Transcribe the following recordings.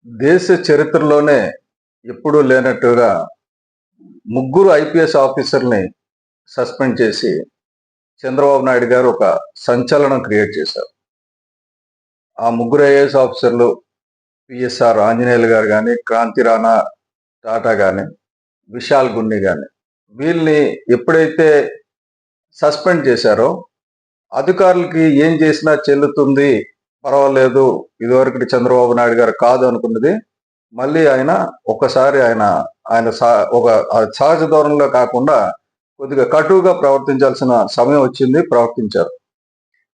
దేశ చరిత్రలోనే ఎప్పుడూ లేనట్టుగా ముగ్గురు ఐపీఎస్ ఆఫీసర్‌ని సస్పెండ్ చేసి చంద్రబాబు నాయుడు గారు ఒక సంచలనం క్రియేట్ చేశారు. ఆ ముగ్గురు ఐఏఎస్ ఆఫీసర్‌లు పిఎస్ఆర్ ఆంజనేయులు గారు గాని, క్రాంతి రాణా టాటా గాని, విశాల్ గున్ని గాని వీళ్ళని ఎప్పుడైతే సస్పెండ్ చేశారో అధికారులకి ఏం చేసినా చెల్లుతుంది, పర్వాలేదు, ఇదివరకటి చంద్రబాబు నాయుడు గారు కాదు అనుకున్నది మళ్ళీ ఆయన ఒక్కసారి ఆయన ఆయన ఒక సహజ ధోరణిలో కాకుండా కొద్దిగా కటువుగా ప్రవర్తించాల్సిన సమయం వచ్చింది, ప్రవర్తించారు.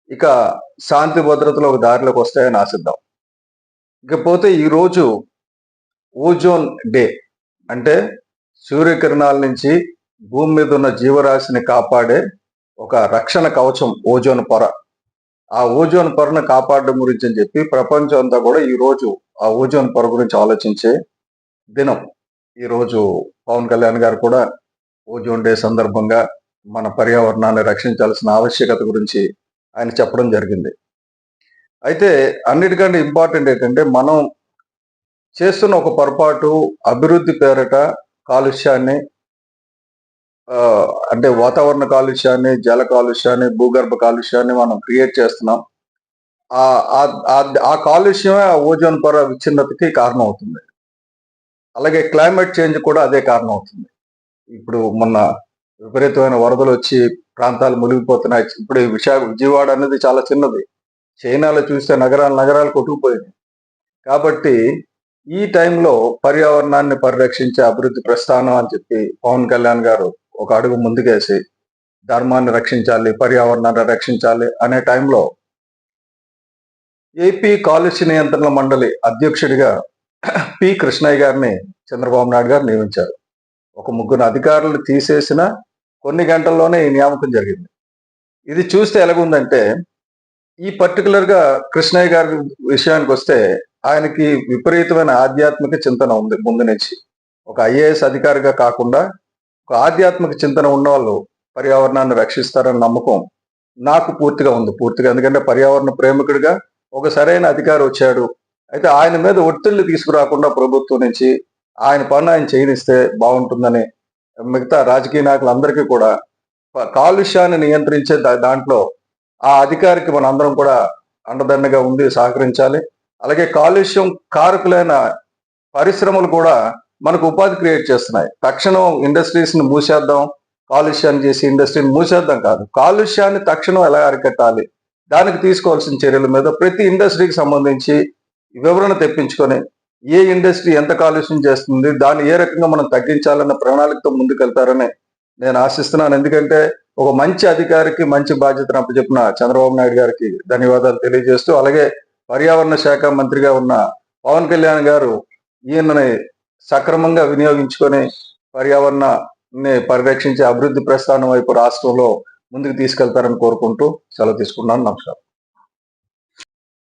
ఇక శాంతి భద్రతలు ఒక దారిలోకి వస్తాయని ఆశిద్దాం. ఇకపోతే ఈరోజు ఓజోన్ డే, అంటే సూర్యకిరణాల నుంచి భూమి మీద ఉన్న జీవరాశిని కాపాడే ఒక రక్షణ కవచం ఓజోన్ పొర. ఆ ఓజోన్ పొరను కాపాడడం గురించి అని చెప్పి ప్రపంచం అంతా కూడా ఈరోజు ఆ ఓజోన్ పొర గురించి ఆలోచించే దినం. ఈరోజు పవన్ కళ్యాణ్ గారు కూడా ఓజోన్ డే సందర్భంగా మన పర్యావరణాన్ని రక్షించాల్సిన ఆవశ్యకత గురించి ఆయన చెప్పడం జరిగింది. అయితే అన్నిటికంటే ఇంపార్టెంట్ ఏంటంటే మనం చేస్తున్న ఒక పొరపాటు అభివృద్ధి పేరిట కాలుష్యాన్ని, అంటే వాతావరణ కాలుష్యాన్ని, జల కాలుష్యాన్ని, భూగర్భ కాలుష్యాన్ని మనం క్రియేట్ చేస్తున్నాం. ఆ కాలుష్యమే ఆ ఓజోన్ పొర విచ్ఛిన్నతకి కారణం అవుతుంది. అలాగే క్లైమేట్ చేంజ్ కూడా అదే కారణం అవుతుంది. ఇప్పుడు మొన్న విపరీతమైన వరదలు వచ్చి ప్రాంతాలు మునిగిపోతున్నాయి. ఇప్పుడు విజయవాడ అనేది చాలా చిన్నది. చైనాలో చూస్తే నగరాలు కొట్టుకుపోయింది. కాబట్టి ఈ టైంలో పర్యావరణాన్ని పరిరక్షించే అభివృద్ధి ప్రస్థానం అని చెప్పి పవన్ కళ్యాణ్ గారు ఒక అడుగు ముందుకేసి ధర్మాన్ని రక్షించాలి, పర్యావరణాన్ని రక్షించాలి అనే టైంలో ఏపీ కాలుష్య నియంత్రణ మండలి అధ్యక్షుడిగా పి కృష్ణయ్య గారిని చంద్రబాబు నాయుడు గారు నియమించారు. ఒక ముగ్గురు అధికారులను తీసేసిన కొన్ని గంటల్లోనే ఈ నియామకం జరిగింది. ఇది చూస్తే ఎలాగుందంటే, ఈ పర్టికులర్గా కృష్ణయ్య గారి విషయానికి వస్తే ఆయనకి విపరీతమైన ఆధ్యాత్మిక చింతన ఉంది ముందు నుంచి. ఒక ఐఏఎస్ అధికారిగా కాకుండా ఒక ఆధ్యాత్మిక చింతన ఉన్న వాళ్ళు పర్యావరణాన్ని రక్షిస్తారన్న నమ్మకం నాకు పూర్తిగా ఉంది. ఎందుకంటే పర్యావరణ ప్రేమికుడిగా ఒక సరైన అధికారి వచ్చాడు. అయితే ఆయన మీద ఒత్తిళ్లు తీసుకురాకుండా ప్రభుత్వం నుంచి ఆయన పని ఆయన చేయనిస్తే బాగుంటుందని మిగతా రాజకీయ నాయకులందరికీ కూడా కాలుష్యాన్ని నియంత్రించే దాంట్లో ఆ అధికారికి మనందరం కూడా అండదండగా ఉండి సహకరించాలి. అలాగే కాలుష్యం కారకులైన పరిశ్రమలు కూడా మనకు ఉపాధి క్రియేట్ చేస్తున్నాయి. తక్షణం ఇండస్ట్రీస్ని మూసేద్దాం, కాలుష్యాన్ని చేసి ఇండస్ట్రీని మూసేద్దాం కాదు, కాలుష్యాన్ని తక్షణం ఎలా అరికట్టాలి, దానికి తీసుకోవాల్సిన చర్యల మీద ప్రతి ఇండస్ట్రీకి సంబంధించి వివరణ తెప్పించుకొని ఏ ఇండస్ట్రీ ఎంత కాలుష్యం చేస్తుంది, దాన్ని ఏ రకంగా మనం తగ్గించాలన్న ప్రణాళికతో ముందుకెళ్తారని నేను ఆశిస్తున్నాను. ఎందుకంటే ఒక మంచి అధికారికి మంచి బాధ్యతను అప్పచెప్పిన చంద్రబాబు నాయుడు గారికి ధన్యవాదాలు తెలియజేస్తూ, అలాగే పర్యావరణ శాఖ మంత్రిగా ఉన్న పవన్ కళ్యాణ్ గారు ఈయనని సక్రమంగా వినియోగించుకొని పర్యావరణాన్ని పరిరక్షించే అభివృద్ధి ప్రస్థానం వైపు రాష్ట్రంలో ముందుకు తీసుకెళ్తారని కోరుకుంటూ సెలవు తీసుకున్నాను. నమస్కారం.